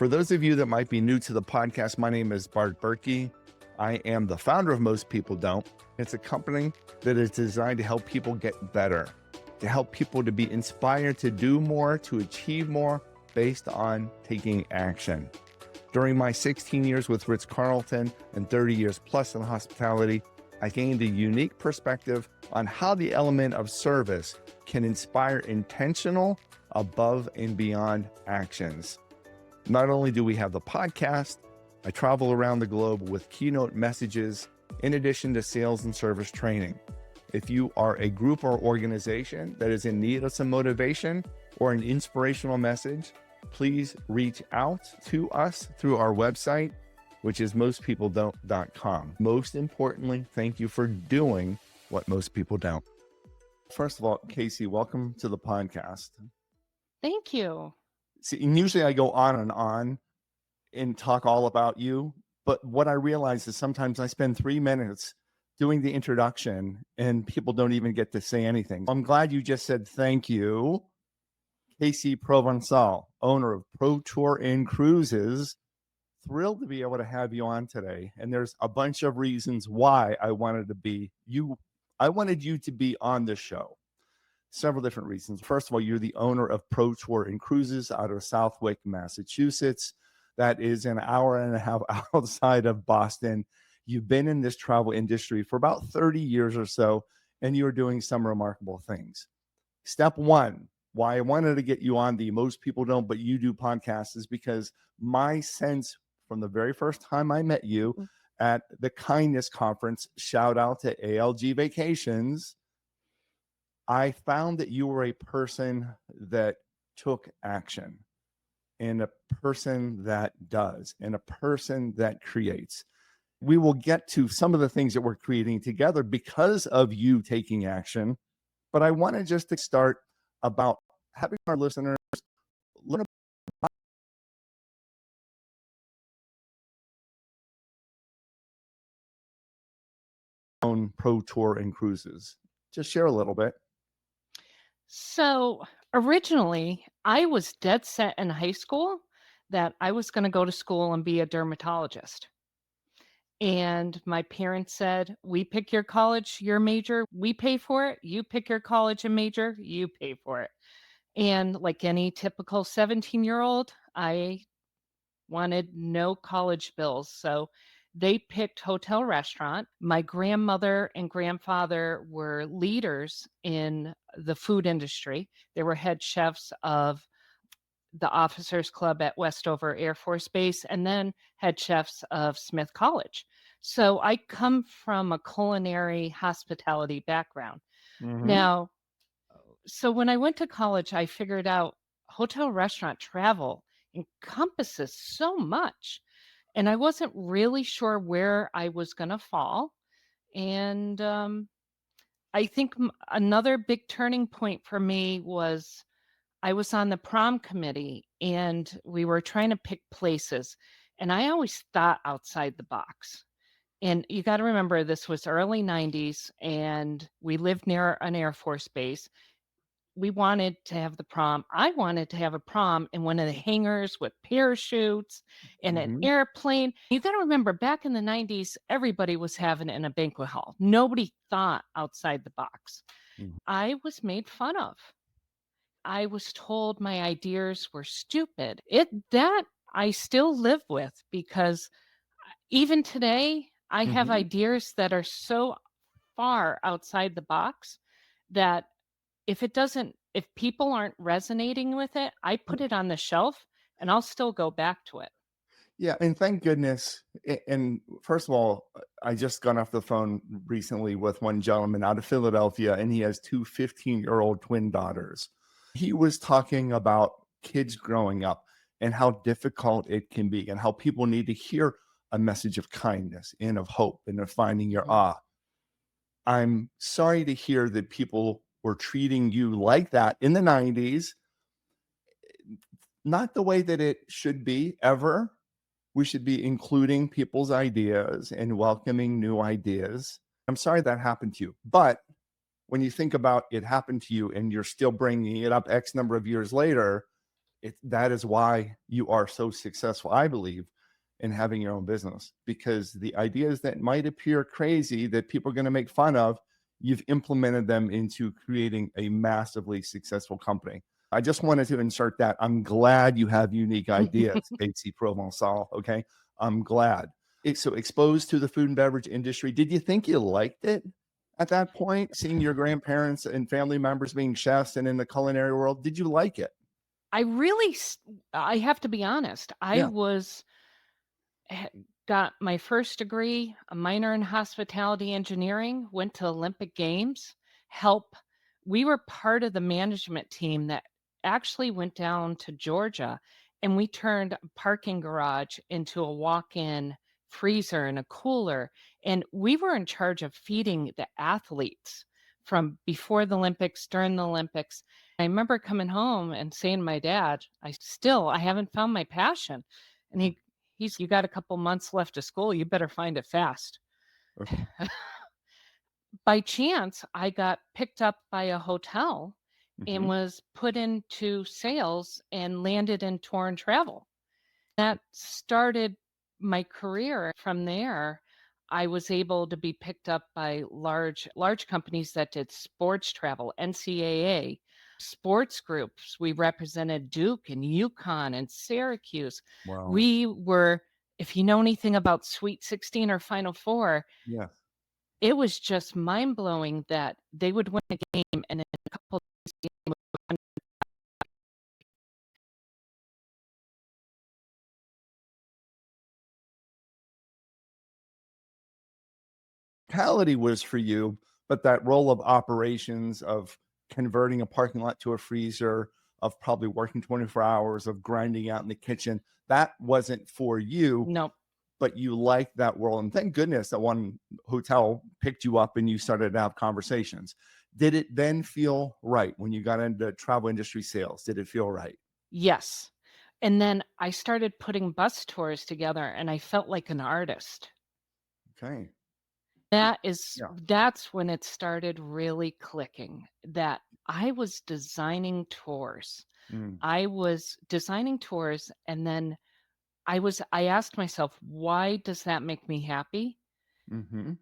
For those of you that might be new to the podcast, my name is Bart Berkey. I am the founder of Most People Don't. It's a company that is designed to help people get better, to help people to be inspired to do more, to achieve more based on taking action. During my 16 years with Ritz-Carlton and 30 years plus in hospitality, I gained a unique perspective on how the element of service can inspire intentional, above and beyond actions. Not only do we have the podcast, I travel around the globe with keynote messages in addition to sales and service training. If you are a group or organization that is in need of some motivation or an inspirational message, please reach out to us through our website, which is mostpeopledon't.com. Most importantly, thank you for doing what most people don't. First of all, Kasie, welcome to the podcast. Thank you. See, and usually I go on and talk all about you, but what I realize is sometimes I spend 3 minutes doing the introduction and people don't even get to say anything. I'm glad you just said thank you. Kasie Provencal, owner of Pro Tour and Cruises. Thrilled to be able to have you on today. And there's a bunch of reasons why I wanted you to be on this show. Several different reasons. First of all, you're the owner of Pro Tour and Cruises out of Southwick, Massachusetts. That is an hour and a half outside of Boston. You've been in this travel industry for about 30 years or so, and you're doing some remarkable things. Step one, why I wanted to get you on the Most People Don't, But You Do podcast is because my sense from the very first time I met you at the Kindness Conference, shout out to ALG Vacations, I found that you were a person that took action and a person that does and a person that creates. We will get to some of the things that we're creating together because of you taking action. But I wanted just to start about having our listeners learn about Pro Tour and Cruises. Just share a little bit. So originally, I was dead set in high school that I was going to go to school and be a dermatologist. And my parents said, we pick your college, your major, we pay for it. You pick your college and major, you pay for it. And like any typical 17-year-old, I wanted no college bills. So they picked hotel restaurant. My grandmother and grandfather were leaders in the food industry. They were head chefs of the Officers Club at Westover Air Force Base and then head chefs of Smith College. So I come from a culinary hospitality background. Now, so when I went to college, I figured out hotel restaurant travel encompasses so much. And I wasn't really sure where I was going to fall. And I think another big turning point for me was I was on the prom committee and we were trying to pick places. And I always thought outside the box. And you got to remember, this was early 90s and we lived near an Air Force base. We wanted to have the prom. I wanted to have a prom in one of the hangars with parachutes and an airplane. You got to remember, back in the 90s, everybody was having it in a banquet hall. Nobody thought outside the box. I was made fun of. I was told my ideas were stupid. That I still live with, because even today, I have ideas that are so far outside the box that if people aren't resonating with it, I put it on the shelf and I'll still go back to it. Yeah, and thank goodness. And first of all, I just got off the phone recently with one gentleman out of Philadelphia, and he has two 15-year-old twin daughters. He was talking about kids growing up and how difficult it can be and how people need to hear a message of kindness and of hope and of finding your awe. I'm sorry to hear that people were treating you like that in the 90s. Not the way that it should be ever. We should be including people's ideas and welcoming new ideas. I'm sorry that happened to you. But when you think about it happened to you and you're still bringing it up X number of years later, That is why you are so successful, I believe, in having your own business, because the ideas that might appear crazy that people are going to make fun of, you've implemented them into creating a massively successful company. I just wanted to insert that. I'm glad you have unique ideas, Kasie Provencal. Okay. I'm glad. So exposed to the food and beverage industry, did you think you liked it at that point? Seeing your grandparents and family members being chefs and in the culinary world, did you like it? I really, I have to be honest. I Yeah. was got my first degree, a minor in hospitality engineering, went to Olympic Games, help. We were part of the management team that actually went down to Georgia and we turned a parking garage into a walk-in freezer and a cooler. And we were in charge of feeding the athletes from before the Olympics, during the Olympics. I remember coming home and saying to my dad, I haven't found my passion. And you got a couple months left of school. You better find it fast. Okay. By chance, I got picked up by a hotel and Mhm. was put into sales and landed in tour and travel. That started my career. From there, I was able to be picked up by large companies that did sports travel, NCAA, sports groups. We represented Duke and UConn and Syracuse. Wow. We were, if you know anything about Sweet 16 or Final Four, Yes. it was just mind blowing that they would win a game and in a couple of days, the game would Hospitality was for you, but that role of operations, of converting a parking lot to a freezer, of probably working 24 hours, of grinding out in the kitchen, that wasn't for you, no. but you liked that world. And thank goodness that one hotel picked you up and you started to have conversations. Did it then feel right when you got into travel industry sales? Did it feel right? Yes. And then I started putting bus tours together and I felt like an artist. Okay. Yeah. That's when it started really clicking that I was designing tours. Mm. I was designing tours and then I asked myself, why does that make me happy? Hmm.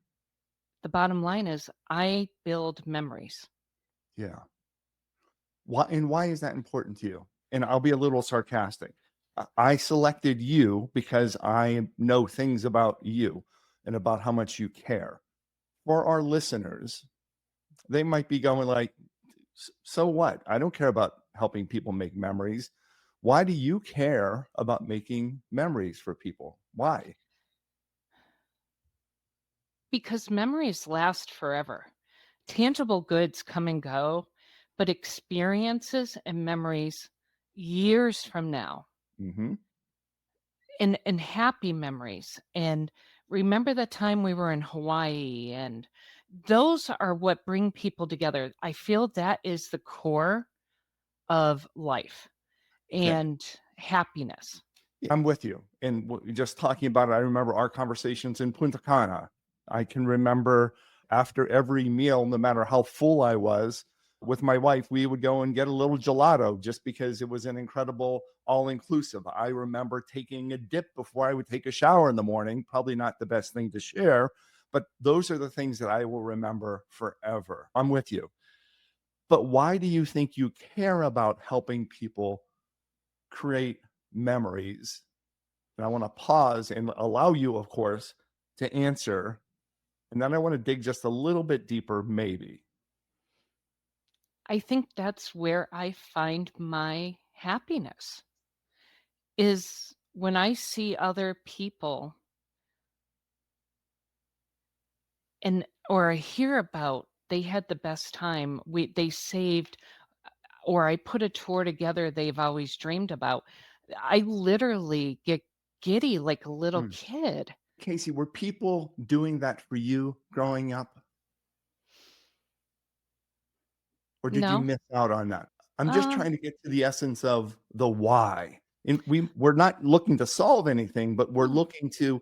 The bottom line is I build memories. Yeah. Why is that important to you? And I'll be a little sarcastic. I selected you because I know things about you and about how much you care. For our listeners, they might be going like, So what? I don't care about helping people make memories. Why do you care about making memories for people? Why? Because memories last forever. Tangible goods come and go, but experiences and memories years from now Hmm. and happy memories. And remember the time we were in Hawaii and those are what bring people together. I feel that is the core of life Okay. and happiness. Yeah, I'm with you. And just talking about it, I remember our conversations in Punta Cana. I can remember after every meal, no matter how full I was, with my wife, we would go and get a little gelato just because it was an incredible all inclusive. I remember taking a dip before I would take a shower in the morning. Probably not the best thing to share, but those are the things that I will remember forever. I'm with you. But why do you think you care about helping people create memories? And I want to pause and allow you, of course, to answer. And then I want to dig just a little bit deeper, maybe. I think that's where I find my happiness is when I see other people and or I hear about they had the best time. They saved or I put a tour together they've always dreamed about. I literally get giddy like a little Mm. kid. Kasie, were people doing that for you growing up, or did you No. miss out on that? I'm just Um, trying to get to the essence of the why. And we're not looking to solve anything, but we're no. looking to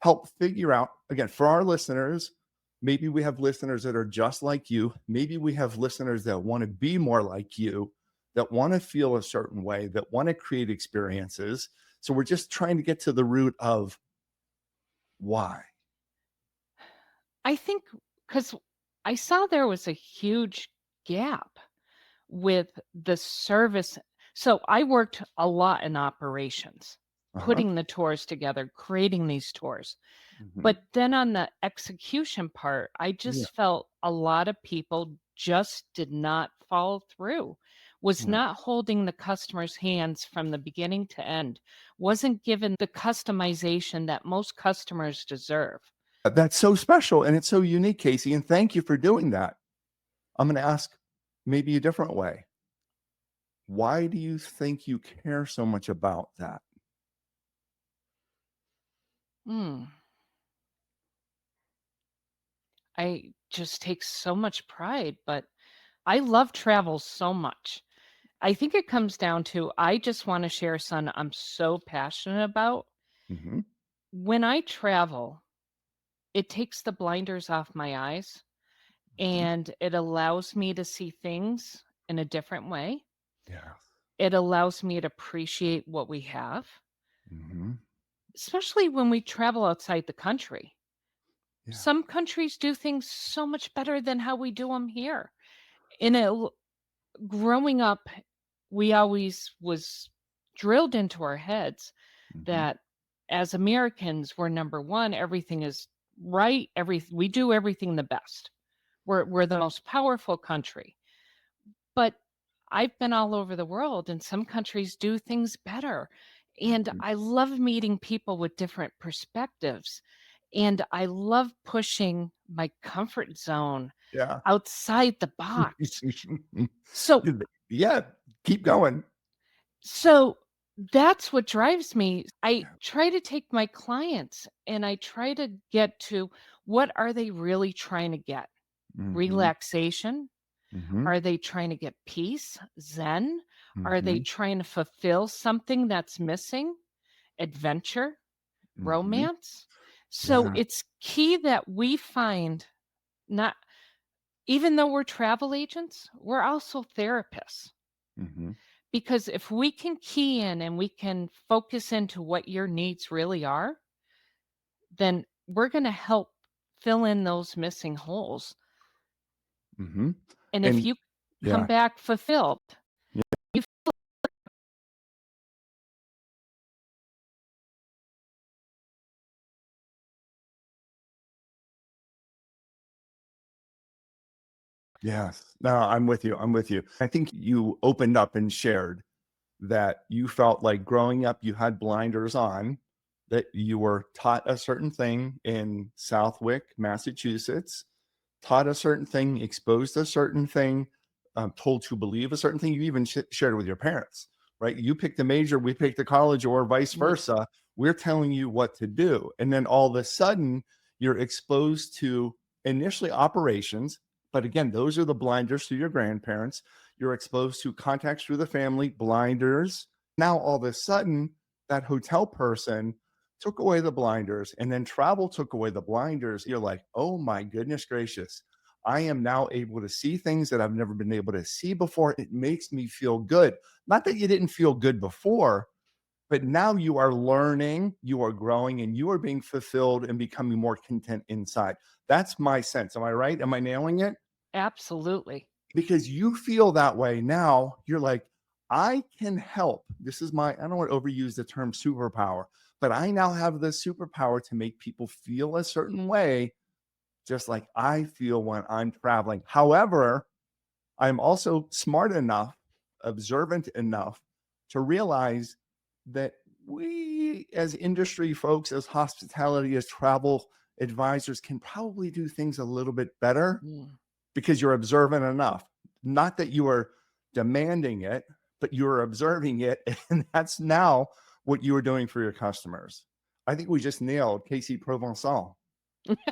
help figure out, again, for our listeners, maybe we have listeners that are just like you. Maybe we have listeners that want to be more like you. that want to feel a certain way, that want to create experiences. So we're just trying to get to the root of why. I think because I saw there was a huge gap with the service. So I worked a lot in operations, Uh-huh. putting the tours together, creating these tours. Hmm. But then on the execution part, I Yeah. just felt a lot of people just did not follow through, was Yeah. not holding the customer's hands from the beginning to end, wasn't given the customization that most customers deserve. That's so special and it's so unique, Kasie. And thank you for doing that. I'm going to ask maybe a different way. Why do you think you care so much about that? Mm. I just take so much pride, but I love travel so much. I think it comes down to I just want to share something I'm so passionate about. Hmm. When I travel, it takes the blinders off my eyes Hmm. and it allows me to see things in a different way. Yeah. It allows me to appreciate what we have, Hmm. especially when we travel outside the country. Yeah. Some countries do things so much better than how we do them here. In growing up, we always was drilled into our heads Hmm. that as Americans, we're number one. Everything is right. We do everything the best. We're the most powerful country. But I've been all over the world, and some countries do things better. And Hmm. I love meeting people with different perspectives. And I love pushing my comfort zone Yeah. outside the box. So Yeah. Keep going. So that's what drives me. I Yeah. try to take my clients and I try to get to what are they really trying to get? Hmm. Relaxation? Hmm. Are they trying to get peace? Zen? Are they Hmm. trying to fulfill something that's missing? Adventure? Hmm. Romance? So Yeah. it's key that we find not even though we're travel agents, we're also therapists. Hmm. Because if we can key in and we can focus into what your needs really are, then we're going to help fill in those missing holes. Hmm. And if And you come yeah. back fulfilled, you Yes. No, I'm with you. I'm with you. I think you opened up and shared that you felt like growing up, you had blinders on, that you were taught a certain thing in Southwick, Massachusetts, taught a certain thing, exposed a certain thing, told to believe a certain thing. You even shared with your parents, right? You picked a major, we picked a college, or vice Ye versa. We're telling you what to do. And then all of a sudden, you're exposed to initially operations. But again, those are the blinders to your grandparents. You're exposed to contacts through the family, blinders. Now, all of a sudden, that hotel person took away the blinders and then travel took away the blinders. You're like, oh my goodness gracious. I am now able to see things that I've never been able to see before. It makes me feel good. Not that you didn't feel good before, but now you are learning, you are growing, and you are being fulfilled and becoming more content inside. That's my sense. Am I right? Am I nailing it? absolutely. Because you feel that way now. You're like, I can help. This is my, I don't want to overuse the term superpower, but I now have the superpower to make people feel a certain way, just like I feel when I'm traveling. However, I'm also smart enough, observant enough to realize that we, as industry folks, as hospitality, as travel advisors, can probably do things a little bit better Mm, because you're observant enough. Not that you are demanding it, but you're observing it. And that's now what you are doing for your customers. I think we just nailed Kasie Provencal. I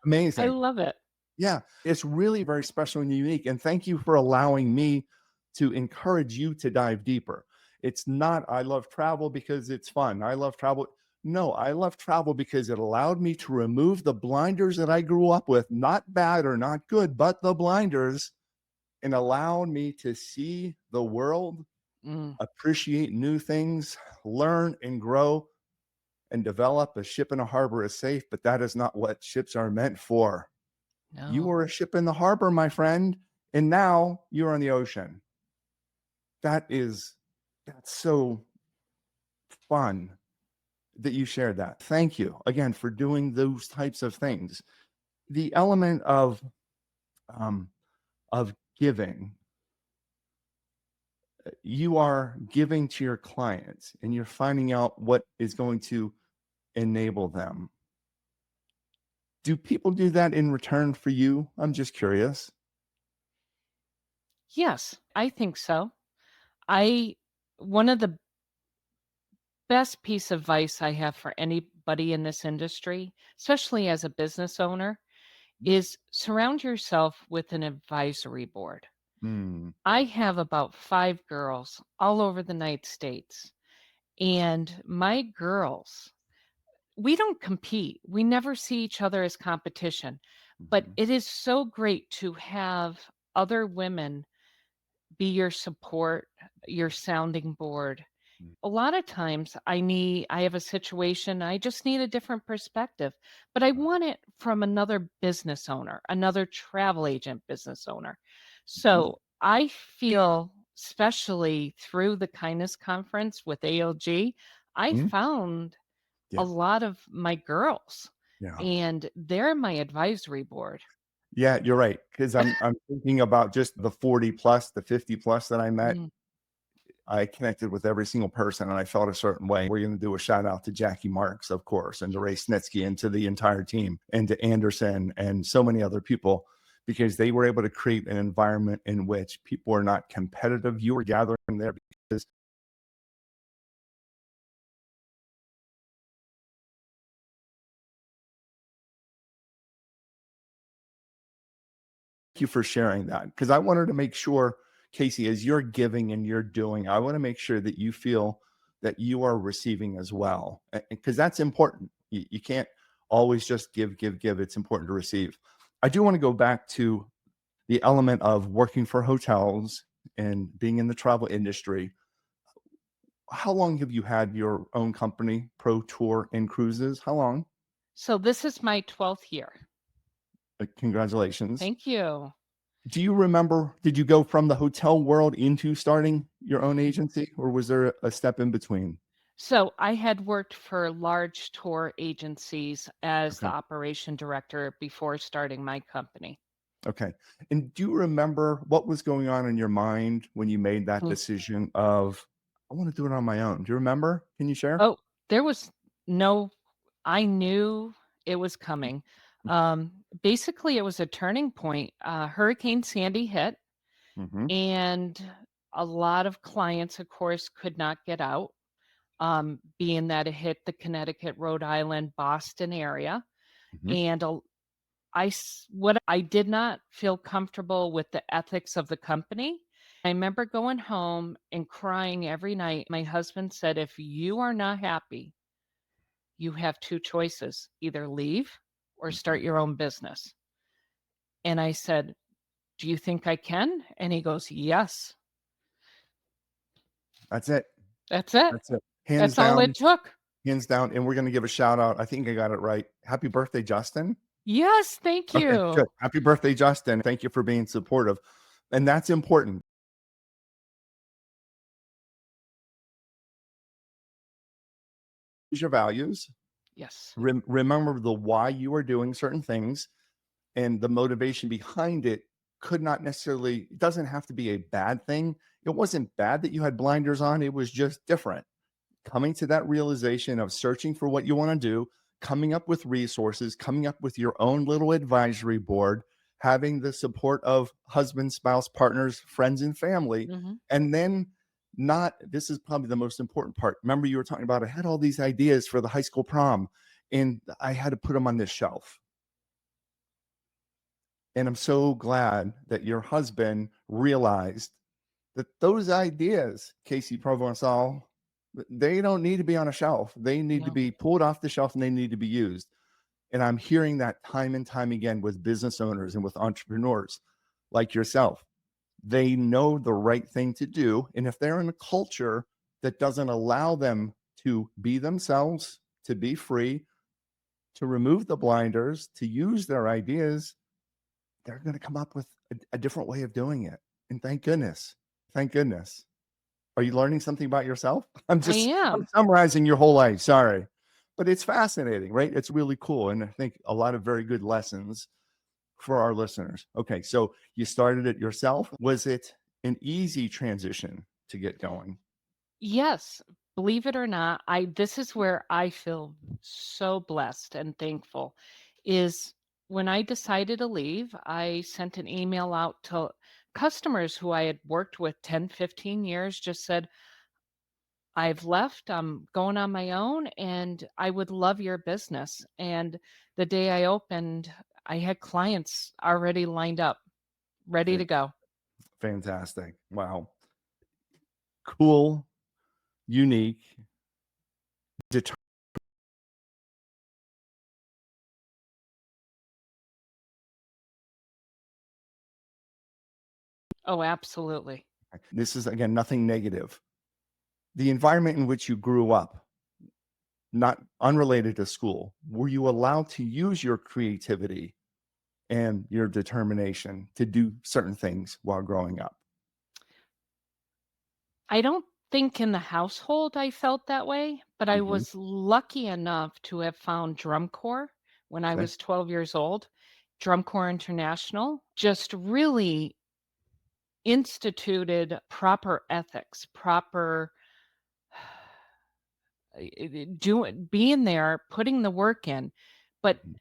Amazing. love it. Yeah, it's really very special and unique. And thank you for allowing me to encourage you to dive deeper. It's not, I love travel because it's fun. I love travel. No, I love travel because it allowed me to remove the blinders that I grew up with, not bad or not good, but the blinders and allowed me to see the world, Mm, appreciate new things, learn and grow and develop. A ship in a harbor is safe, but that is not what ships are meant for. You no. were a ship in the harbor, my friend, and now you're on the ocean. That is that's so fun that you shared that. Thank you again for doing those types of things. The element um, of giving, you are giving to your clients, and you're finding out what is going to enable them. Do people do that in return for you? I'm just curious. Yes, I think so. I One of the best piece of advice I have for anybody in this industry, especially as a business owner, is surround yourself with an advisory board. Mm, I have about 5 girls all over the United States, and my girls, we don't compete. We never see each other as competition, but mhm, it is so great to have other women be your support, your sounding board. mm, A lot of times I have a situation, I just need a different perspective, but I want it from another business owner, another travel agent business owner. mhm, So, I feel, especially through the kindness conference with ALG, I mhm. found a Yeah, lot of my girls, yeah. and they're my advisory board. Yeah, you're right. Because I'm thinking about just the 40 plus, the 50 plus that I met. Mm, I connected with every single person and I felt a certain way. We're going to do a shout out to Jackie Marks, of course, and to Ray yes. Snitsky and to the entire team and to Anderson and so many other people because they were able to create an environment in which people are not competitive. You were gathering there because thank you for sharing that because I wanted to make sure, Kasie, as you're giving and you're doing, I want to make sure that you feel that you are receiving as well because that's important. You can't always just give, give, give. It's important to receive. I do want to go back to the element of working for hotels and being in the travel industry. How long have you had your own company, Pro Tour and Cruises? How long? So this is my 12th year. Congratulations. Thank you. Do you remember, did you go from the hotel world into starting your own agency, or was there a step in between? So I had worked for large tour agencies as the Okay. operation director before starting my company. Okay. And do you remember what was going on in your mind when you made that Mm. decision of, I want to do it on my own? Do you remember? Can you share? Oh, there was no I knew it was coming. Basically, it was a turning point. Hurricane Sandy hit, Mm-hmm. and a lot of clients, of course, could not get out, being that it hit the Connecticut, Rhode Island, Boston area. Mm-hmm. And what I did not feel comfortable with the ethics of the company. I remember going home and crying every night. My husband said, "If you are not happy, you have 2 choices, either leave or Mm-hmm. start your own business." And I said, "Do you think I can?" And he goes, "Yes." That's it. That's it. That's it. Hands That's all down, it took. hands down. And we're going to give a shout out. I think I got it right. Happy birthday, Justin. Yes, thank Okay, good. you. Happy birthday, Justin. Thank you for being supportive. And that's important. Use your values. Yes. Remember the why you are doing certain things and the motivation behind it could not necessarily, it doesn't have to be a bad thing. It wasn't bad that you had blinders on. It was just different. Coming to that realization of searching for what you want to do, coming up with resources, coming up with your own little advisory board, having the support of husband, spouse, partners, friends, and family. Mhm. And then, not this is probably the most important part. Remember, you were talking about I had all these ideas for the high school prom and I had to put them on this shelf. And I'm so glad that your husband realized that those ideas, Kasie Provencal, they don't need to be on a shelf. They need to No. be pulled off the shelf and they need to be used. And I'm hearing that time and time again with business owners and with entrepreneurs like yourself. They know the right thing to do. And if they're in a culture that doesn't allow them to be themselves, to be free, to remove the blinders, to use their ideas, they're going to come up with a different way of doing it. And thank goodness. Thank goodness. Are you learning something about yourself? I I'm am. summarizing your whole life. Sorry. But it's fascinating, right? It's really cool. And I think a lot of very good lessons for our listeners. Okay. So you started it yourself. Was it an easy transition to get going? Yes, believe it or not, I this is where I feel so blessed and thankful is when I decided to leave, I sent an email out to customers who I had worked with 10, 15 years, just said, I've left, I'm going on my own, and I would love your business. And the day I opened, I had clients already lined up, ready Fan- to go. Fantastic. Wow. Cool, unique, determined. Oh, absolutely. This is, again, nothing negative. The environment in which you grew up, not unrelated to school, were you allowed to use your creativity and your determination to do certain things while growing up? I don't think in the household I felt that way, but I Mhm. was lucky enough to have found drum corps when I Okay. was 12 years old. Drum Corps International just really instituted proper ethics, proper doing being there, putting the work in. But Mhm.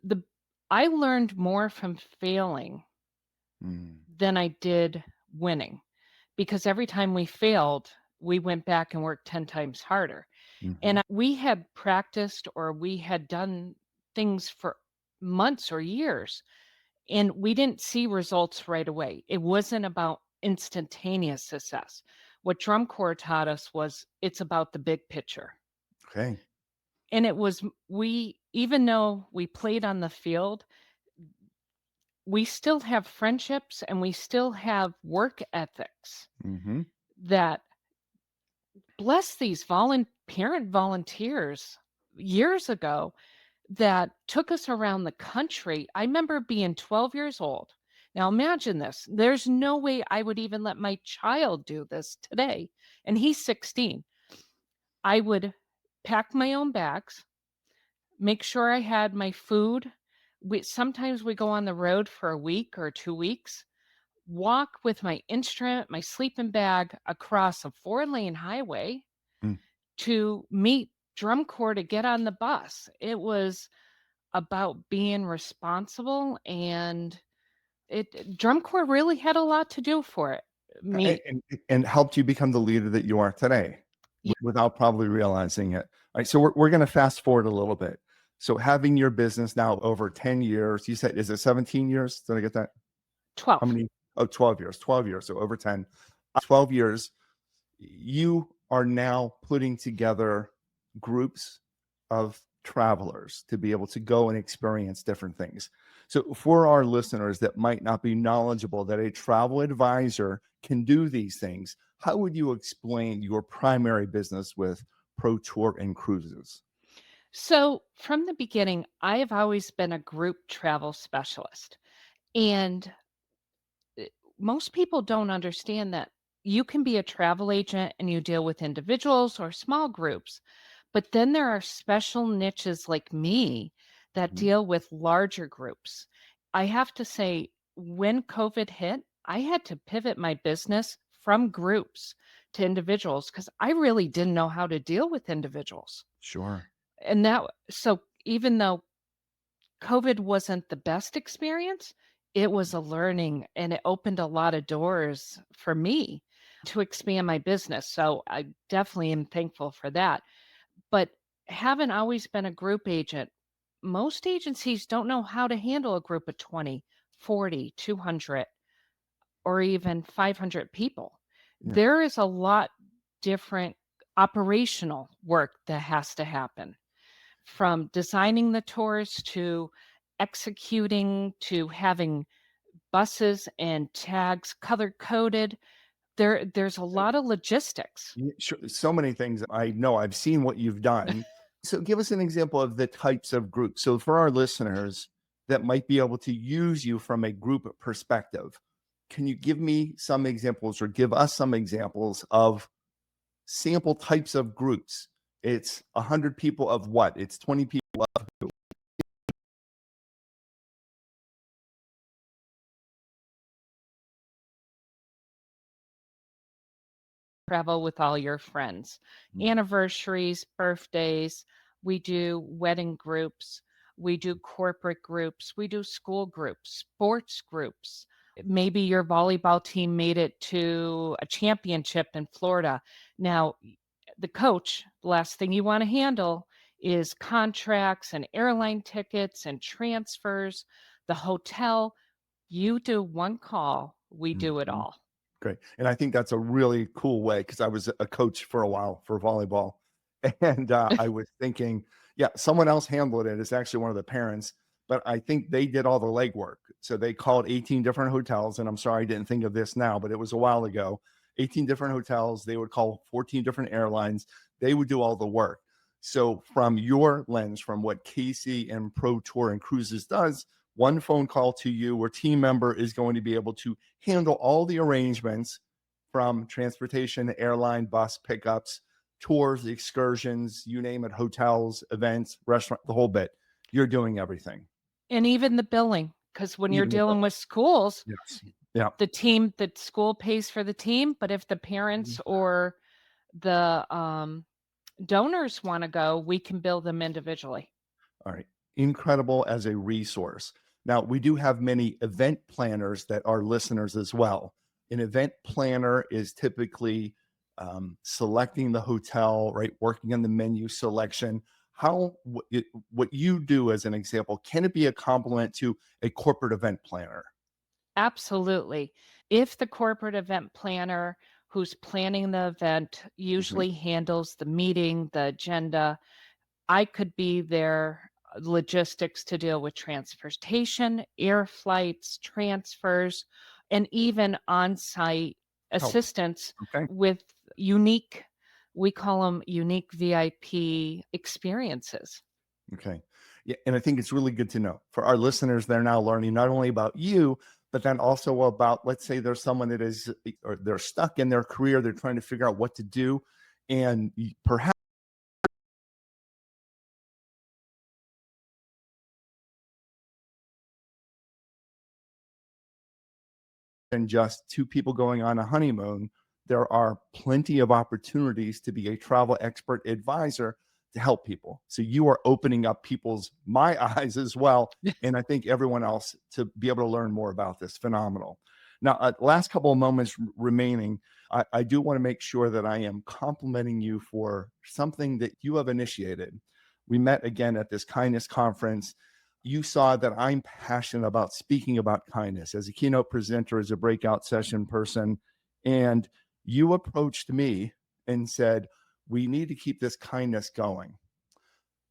the I learned more from failing Mm. than I did winning because every time we failed, we went back and worked 10 times harder. And Mhm. we had practiced or we had done things for months or years, and we didn't see results right away. It wasn't about instantaneous success. What drum corps taught us was it's about the big picture. Okay. And it was we even though we played on the field, we still have friendships and we still have work ethics Mhm. that bless these parent volunteers years ago that took us around the country. I remember being 12 years old. Now imagine this. There's no way I would even let my child do this today. And he's 16. I would pack my own bags, make sure I had my food. Sometimes we go on the road for a week or 2 weeks, walk with my instrument, my sleeping bag across a 4-lane highway Mm. to meet drum corps to get on the bus. It was about being responsible, and drum corps really had a lot to do for it A me. and helped you become the leader that you are today Ye without probably realizing it. Alright, so we're gonna fast forward a little bit. So having your business now over 10 years, you said, is it 17 years? Did I get that? How 12. many? Oh, 12 years, 12 years, so over 10. 12 years, you are now putting together groups of travelers to be able to go and experience different things. So, for our listeners that might not be knowledgeable that a travel advisor can do these things, how would you explain your primary business with Pro Tour and Cruises? So, from the beginning, I have always been a group travel specialist, and uh, most people don't understand that you can be a travel agent and you deal with individuals or small groups. But then there are special niches like me that Mhm. deal with larger groups. I have to say, when COVID hit, I had to pivot my business from groups to individuals because I really didn't know how to deal with individuals. Sure. And so even though COVID wasn't the best experience, it was a learning and it opened a lot of doors for me to expand my business. So I definitely am thankful for that. But haven't always been a group agent. Most agencies don't know how to handle a group of 20, 40, 200, or even 500 people. Yeah. There is a lot different operational work that has to happen from designing the tours to executing to having buses and tags color coded. There's a lot of logistics. Sure, so many things. I know I've seen what you've done. So give us an example of the types of groups. So for our listeners that might be able to use you from a group perspective, can you give me some examples or give us some examples of sample types of groups? It's 100 people of what? It's 20 people of who? Travel with all your friends. Mm, Anniversaries, birthdays, we do wedding groups, we do corporate groups, we do school groups, sports groups. Maybe your volleyball team made it to a championship in Florida. Now, the coach, the last thing you want to handle is contracts and airline tickets and transfers, the hotel. You do one call, we do it mhm. all. Great. And I think that's a really cool way because I was a coach for a while for volleyball. And I was thinking, yeah, someone else handled it. It's actually one of the parents, but I think they did all the legwork. So they called 18 different hotels. And I'm sorry I didn't think of this now, but it was a while ago. 18 different hotels. They would call 14 different airlines. They would do all the work. So, from your lens, from what Kasie and Pro Tour and Cruises does, one phone call to you or team member is going to be able to handle all the arrangements from transportation, airline, bus pickups, tours, excursions, you name it, hotels, events, restaurant, the whole bit. You're doing everything. And even the billing, because when you're Even the dealing with schools, yes. Yeah. the school pays for the team, but if the parents or the, donors wanna go, we can bill them individually. All right. Incredible as a resource. Now, we do have many event planners that are listeners as well. An event planner is typically selecting the hotel, right? Working on the menu selection. What you do as an example, can it be a complement to a corporate event planner? Absolutely. If the corporate event planner who's planning the event Mhm. usually handles the meeting, the agenda, I could be their logistics to deal with transportation, air flights, transfers, and even on-site Help. assistance Okay. with unique, we call them unique VIP experiences. Okay. Yeah, and I think it's really good to know for our listeners, they're now learning not only about you, but then also about, let's say there's someone that is, or they're stuck in their career, they're trying to figure out what to do. And perhaps than just two people going on a honeymoon, there are plenty of opportunities to be a travel expert advisor to help people. So you are opening up people's my eyes as well. And I think everyone else to be able to learn more about this. Phenomenal. Now, last couple of moments remaining. I do want to make sure that I am complimenting you for something that you have initiated. We met again at this kindness conference. You saw that I'm passionate about speaking about kindness as a keynote presenter, as a breakout session person. And you approached me and said, we need to keep this kindness going.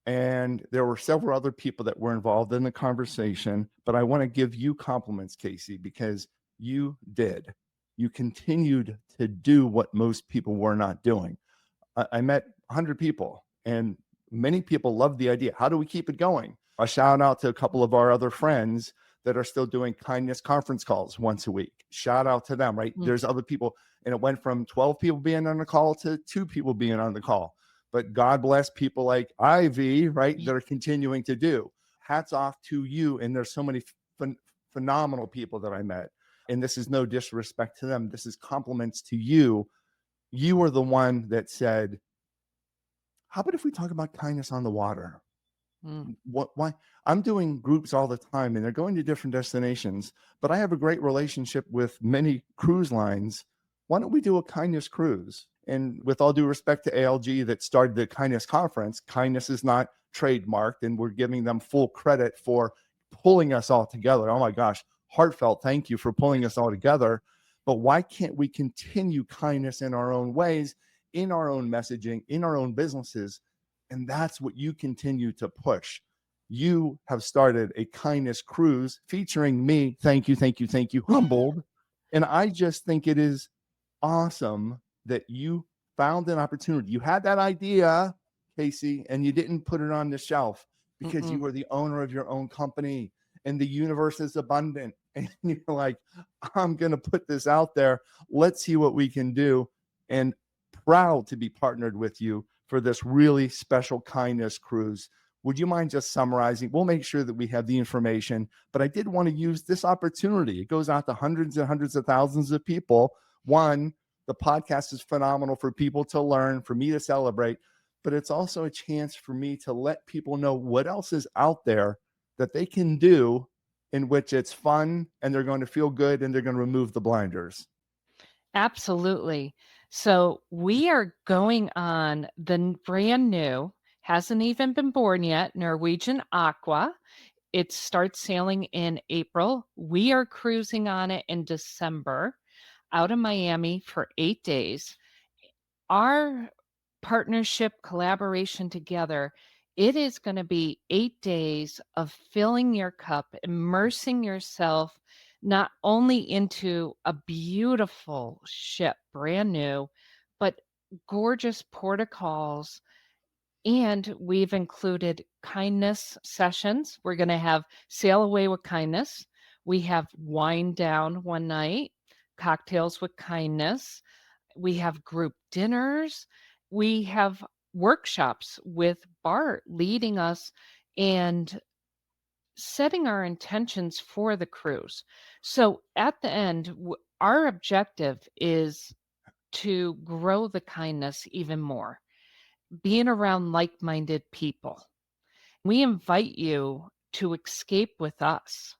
And there were several other people that were involved in the conversation, but I want to give you compliments, Kasie, because you did. You continued to do what most people were not doing. I met 100 people, and many people love the idea. How do we keep it going? A shout out to a couple of our other friends that are still doing kindness conference calls once a week. Shout out to them, right? Mm. There's other people, and it went from 12 people being on the call to two people being on the call. But God bless people like Ivy, right, Y that are continuing to do. Hats off to you. And there's so many phenomenal people that I met. And this is no disrespect to them. This is compliments to you. You were the one that said, how about if we talk about kindness on the water? mm. What why I'm doing groups all the time and they're going to different destinations, but I have a great relationship with many cruise lines. Why don't we do a kindness cruise? And with all due respect to ALG that started the kindness conference, kindness is not trademarked, and we're giving them full credit for pulling us all together. Oh my gosh, heartfelt thank you for pulling us all together. But why can't we continue kindness in our own ways, in our own messaging, in our own businesses? And that's what you continue to push. you have started a kindness cruise featuring me. Thank you, thank you, thank you, humbled. And I just think it is awesome that you found an opportunity. You had that idea, Kasie, and you didn't put it on the shelf because Mm-mm. you are the owner of your own company and the universe is abundant. And you're like, I'm going to put this out there. Let's see what we can do. And proud to be partnered with you for this really special kindness cruise. Would you mind just summarizing? We'll make sure that we have the information, but I did want to use this opportunity. It goes out to hundreds and hundreds of thousands of people. One, the podcast is phenomenal for people to learn, for me to celebrate, but it's also a chance for me to let people know what else is out there that they can do in which it's fun and they're going to feel good and they're going to remove the blinders. Absolutely. So we are going on the brand new, hasn't even been born yet, Norwegian Aqua. It starts sailing in April. We are cruising on it in December out of Miami for 8 days. Our partnership collaboration together, it is going to be 8 days of filling your cup, immersing yourself not only into a beautiful ship, brand new, but gorgeous protocols. And we've included kindness sessions. We're going to have sail away with kindness. We have wine down one night, cocktails with kindness. We have group dinners. We have workshops with Bart leading us and setting our intentions for the cruise. So at the end, our objective is to grow the kindness even more, being around like minded people. We invite you to escape with us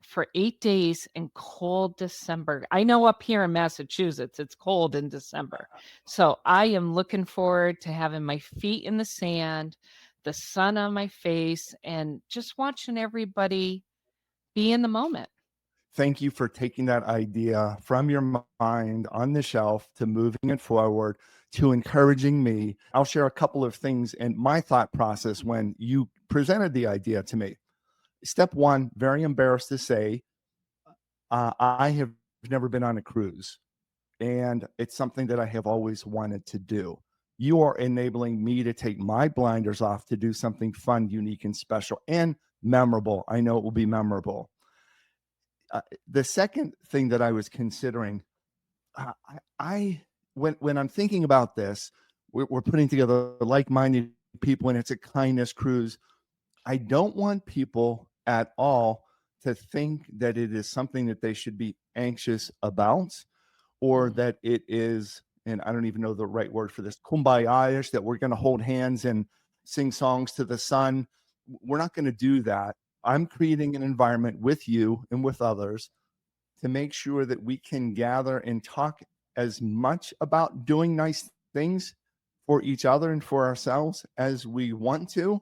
for 8 days in cold December. I know up here in Massachusetts, it's cold in December. So I am looking forward to having my feet in the sand, the sun on my face, and just watching everybody be in the moment. Thank you for taking that idea from your mind on the shelf to moving it forward to encouraging me. I'll share a couple of things in my thought process when you presented the idea to me. Step one, very embarrassed to say, I have never been on a cruise, and it's something that I have always wanted to do. You are enabling me to take my blinders off to do something fun, unique, and special and memorable. I know it will be memorable. The second thing that I was considering, I when I'm thinking about this, we're putting together like-minded people, and it's a kindness cruise. I don't want people at all to think that it is something that they should be anxious about, or Mm, that it is, and I don't even know the right word for this, kumbaya-ish, that we're going to hold hands and sing songs to the sun. We're not going to do that. I'm creating an environment with you and with others to make sure that we can gather and talk as much about doing nice things for each other and for ourselves as we want to,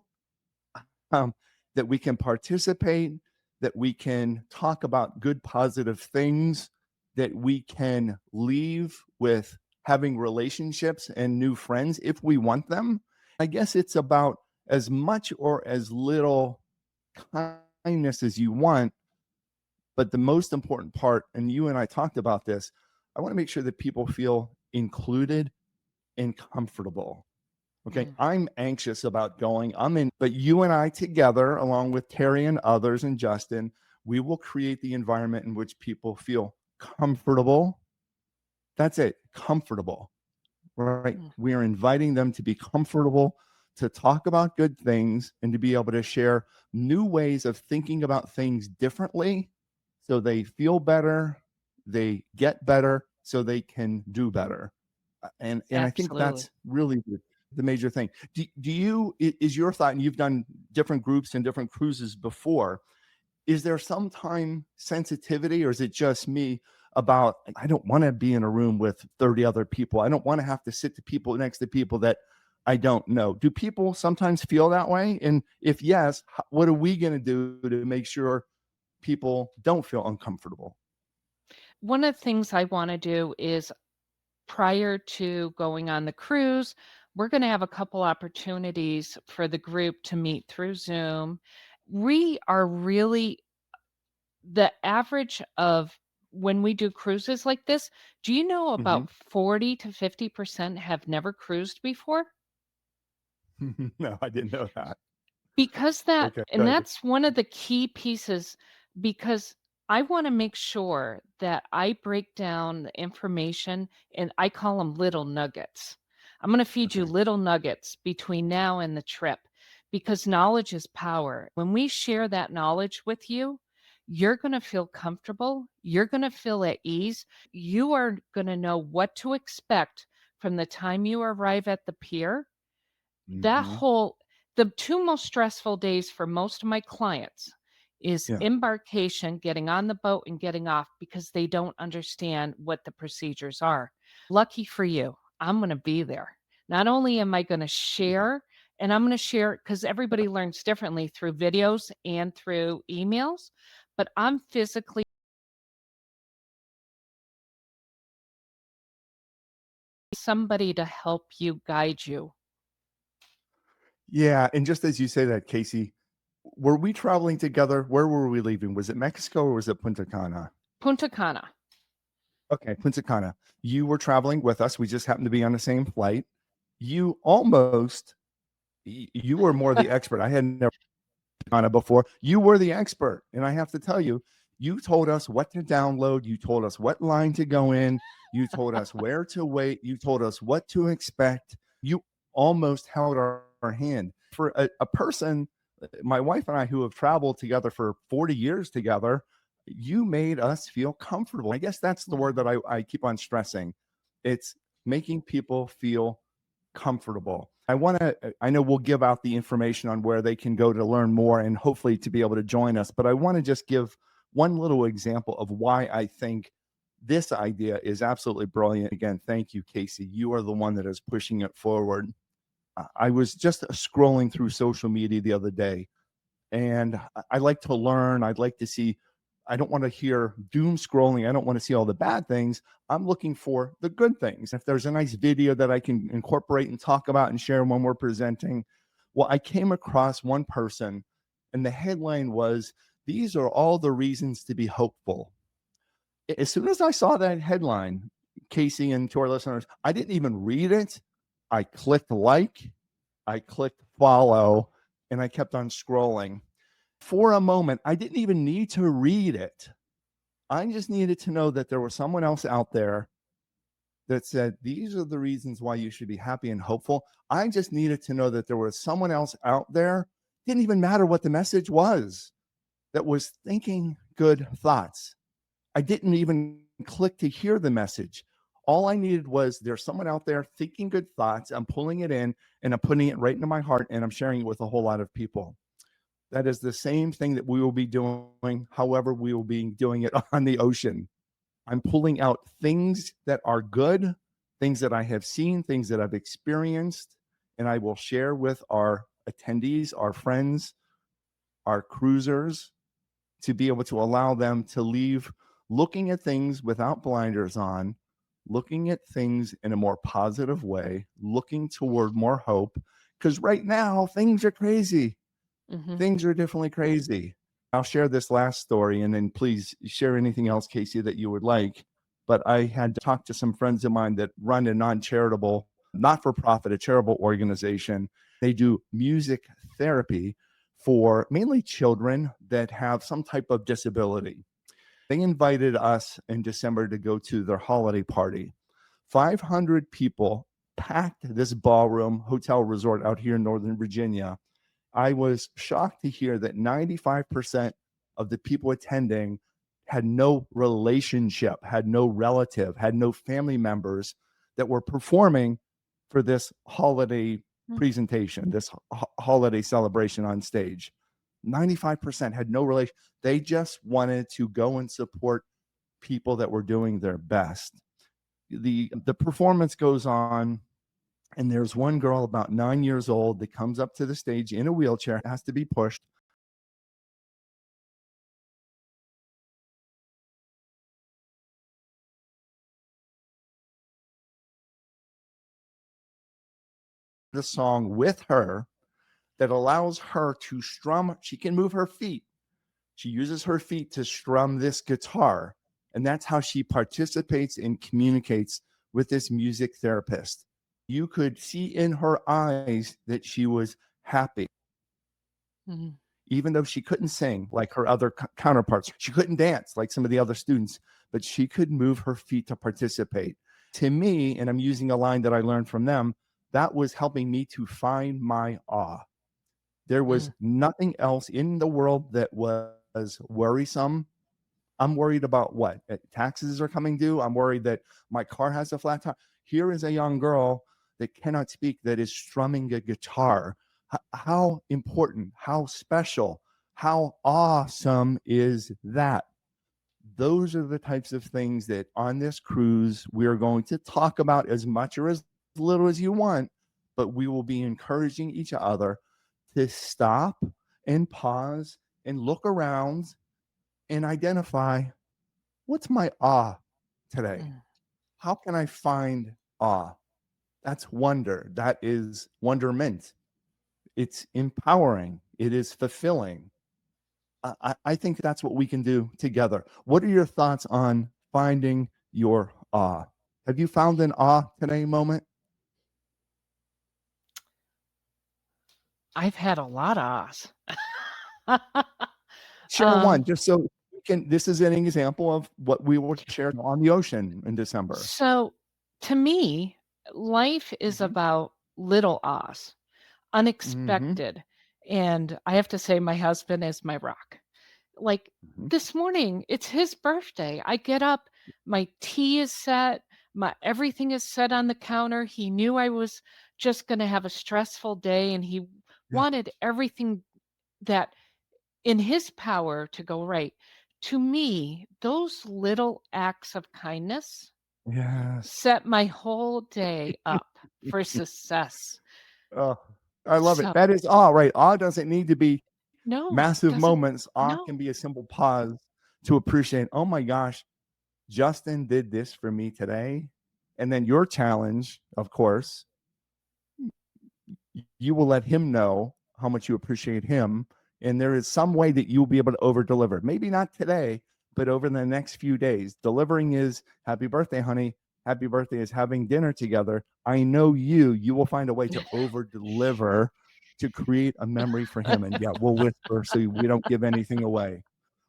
um, that we can participate, that we can talk about good, positive things, that we can leave with having relationships and new friends if we want them. I guess it's about as much or as little kindness as you want. But the most important part, and you and I talked about this, I want to make sure that people feel included and comfortable. Okay. mm, I'm anxious about going. I'm in, but you and I together, along with Terry and others and Justin, we will create the environment in which people feel comfortable. That's it, comfortable, right? mm. We are inviting them to be comfortable, to talk about good things, and to be able to share new ways of thinking about things differently so they feel better, they get better, so they can do better. And I think Absolutely. that's really the major thing. Do you is your thought, and you've done different groups and different cruises before, is there some time sensitivity, or is it just me about I don't want to be in a room with 30 other people. I don't want to have to sit to people next to people that I don't know. Do people sometimes feel that way? And if yes, what are we going to do to make sure people don't feel uncomfortable? One of the things I want to do is prior to going on the cruise, We're going to have a couple opportunities for the group to meet through Zoom. We are really the average of when we do cruises like this, do you know Hmm. about 40 to 50% have never cruised before? No, I didn't know that. Because that Okay, and good. that's one of the key pieces because I wanna make sure that I break down the information, and I call them little nuggets. I'm gonna feed you Okay. little nuggets between now and the trip because knowledge is power. When we share that knowledge with you, you're gonna feel comfortable, you're gonna feel at ease, you are gonna know what to expect from the time you arrive at the pier. That Hmm. whole the 2 most stressful days for most of my clients is Yeah. embarkation, getting on the boat and getting off because they don't understand what the procedures are. Lucky for you, I'm gonna be there. Not only am I gonna Yeah. share, and I'm gonna share because everybody learns differently through videos and through emails, but I'm physically somebody to help you, guide you. Yeah. And just as you say that, Casey, were we traveling together? Where were we leaving? Was it Mexico or was it Punta Cana? Punta Cana. Okay, Punta Cana. You were traveling with us. We just happened to be on the same flight. You almost, you were more the expert. I had never on it before. You were the expert. And I have to tell you, you told us what to download. You told us what line to go in. You told us where to wait. You told us what to expect. You almost held our hand. For a person, my wife and I, who have traveled together for 40 years together, you made us feel comfortable. I guess that's the word that I keep on stressing. It's making people feel comfortable. I know we'll give out the information on where they can go to learn more and hopefully to be able to join us, but I want to just give one little example of why I think this idea is absolutely brilliant. Again, thank you, Kasie. You are the one that is pushing it forward. I was just scrolling through social media the other day, and I like to learn. I'd like to see. I don't want to hear doom scrolling. I don't want to see all the bad things. I'm looking for the good things. If there's a nice video that I can incorporate and talk about and share when we're presenting, well, I came across one person, and the headline was, "These are all the reasons to be hopeful." As soon as I saw that headline, Casey, and to our listeners, I didn't even read it. I clicked like, I clicked follow, and I kept on scrolling. For a moment, I didn't even need to read it. I just needed to know that there was someone else out there that said, "These are the reasons why you should be happy and hopeful." I just needed to know that there was someone else out there, didn't even matter what the message was, that was thinking good thoughts. I didn't even click to hear the message. All I needed was there's someone out there thinking good thoughts. I'm pulling it in and I'm putting it right into my heart and I'm sharing it with a whole lot of people. That is the same thing that we will be doing. However, we will be doing it on the ocean. I'm pulling out things that are good, things that I have seen, things that I've experienced, and I will share with our attendees, our friends, our cruisers, to be able to allow them to leave looking at things without blinders on, looking at things in a more positive way, looking toward more hope. Because right now, things are crazy. Mhm. Things are definitely crazy. I'll share this last story and then please share anything else, Casey, that you would like. But I had talked to some friends of mine that run a non charitable, not for profit, a charitable organization. They do music therapy for mainly children that have some type of disability. They invited us in December to go to their holiday party. 500 people packed this ballroom hotel resort out here in Northern Virginia. I was shocked to hear that 95% of the people attending had no relationship, had no relative, had no family members that were performing for this holiday Mm. presentation, this holiday celebration on stage. 95% had no relation. They just wanted to go and support people that were doing their best. The performance goes on, and there's one girl about 9 years old that comes up to the stage in a wheelchair, has to be pushed. the song with her that allows her to strum. She can move her feet. She uses her feet to strum this guitar. And that's how she participates and communicates with this music therapist. You could see in her eyes that she was happy, Mhm. even though she couldn't sing like her other counterparts. She couldn't dance like some of the other students, but she could move her feet to participate. To me, and I'm using a line that I learned from them, that was helping me to find my awe. There was Mm, nothing else in the world that was worrisome. I'm worried about what? Taxes are coming due. I'm worried that my car has a flat tire. Here is a young girl that cannot speak that is strumming a guitar. How important, how special, how awesome is that? Those are the types of things that on this cruise we're going to talk about as much or as little as you want, but we will be encouraging each other to stop and pause and look around and identify, what's my awe today? mm, How can I find awe? That's wonder. That is wonderment. It's empowering. It is fulfilling. I think that's what we can do together. What are your thoughts on finding your awe? Have you found an awe today moment? I've had a lot of ahs. Share Um, one just so we can. This is an example of what we will share on the ocean in December. so to me, life is Mhm. about little ahs, Mhm. unexpected. And I have to say, my husband is my rock. Like Mhm. this morning, it's his birthday. I get up, my tea is set, my everything is set on the counter. He knew I was just going to have a stressful day and he Yeah. wanted everything that in his power to go right. To me, those little acts of kindness Yes. set my whole day up for success. Oh, I love it. So, That is awe, right? Awe doesn't need to be no, massive doesn't moments. Awe no. can be a simple pause to appreciate, oh my gosh, Justin did this for me today. And then your challenge, of course, you will let him know how much you appreciate him. And there is some way that you'll be able to over deliver. Maybe not today, but over the next few days. Delivering is happy birthday, honey. Happy birthday is having dinner together. I know you will find a way to over deliver to create a memory for him. And yeah, we'll whisper so we don't give anything away.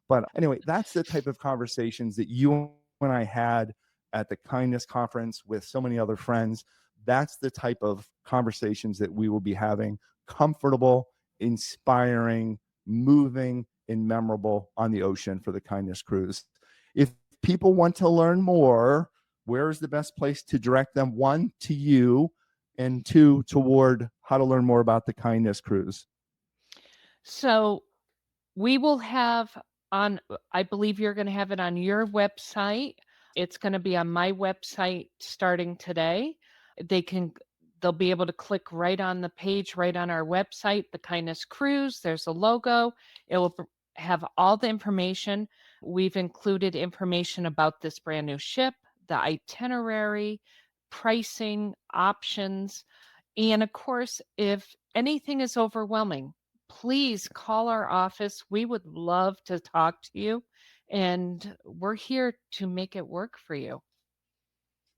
But anyway, that's the type of conversations that you and I had at the kindness conference with so many other friends. That's the type of conversations that we will be having, comfortable, inspiring, moving, and memorable on the ocean for the kindness cruise. If people want to learn more, where is the best place to direct them? One, to you, and two, toward how to learn more about the kindness cruise. So, we will have on I believe you're gonna have it on your website. It's gonna be on my website starting today. They can they'll be able to click right on the page right on our website, The Kindness Cruise. There's a logo. It will have all the information. We've included information about this brand new ship, the itinerary, pricing, options, and of course, if anything is overwhelming, please call our office. We would love to talk to you, and we're here to make it work for you.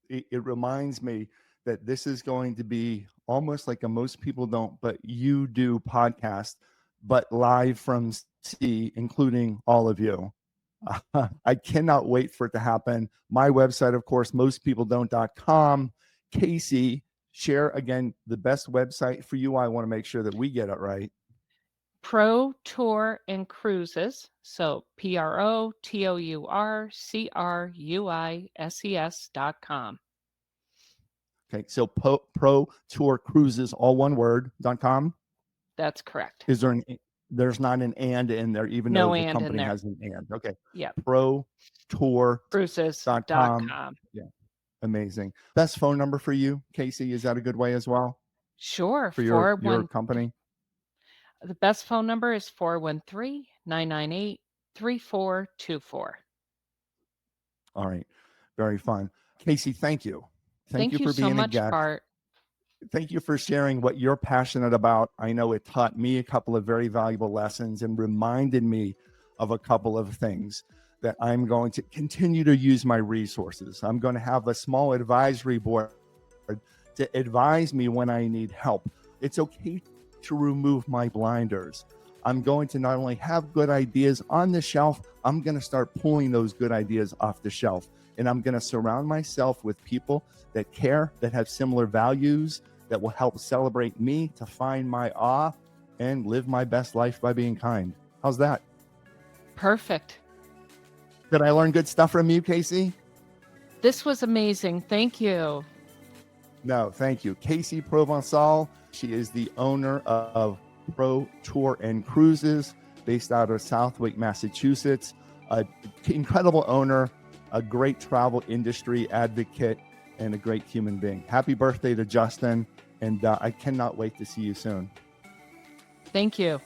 It reminds me that this is going to be almost like a most people don't, but you do podcast, but live from sea, including all of you. I cannot wait for it to happen. My website, of course, mostpeopledon't.com. Kasie, share again the best website for you. I want to make sure that we get it right. Pro Tour and Cruises, so PROTOURCRUISES.com. Okay, so pro tour cruises, all one word.com. That's correct. Is there an there's not an and in there, even though No the and in company there. has an and. Okay. Yep. Pro tour.com. Cruises.com. Yeah, amazing. Best phone number for you, Kasie. Is that a good way as well Sure. for your 41 company? The best phone number is 413-998-3424. All right. Very fun. Kasie, thank you. Thank Thank you you for so being a much, guest. Bart. Thank you for sharing what you're passionate about. I know it taught me a couple of very valuable lessons and reminded me of a couple of things that I'm going to continue to use my resources. I'm going to have a small advisory board to advise me when I need help. It's okay to remove my blinders. I'm going to not only have good ideas on the shelf, I'm going to start pulling those good ideas off the shelf. And I'm going to surround myself with people that care, that have similar values, that will help celebrate me to find my awe and live my best life by being kind. How's that? Perfect. Did I learn good stuff from you, Kasie? This was amazing. Thank you. No, thank you. Kasie Provencal. She is the owner of Pro Tour and Cruises based out of Southwick, Massachusetts. An incredible owner, a great travel industry advocate, and a great human being. Happy birthday to Justin, and I cannot wait to see you soon. Thank you.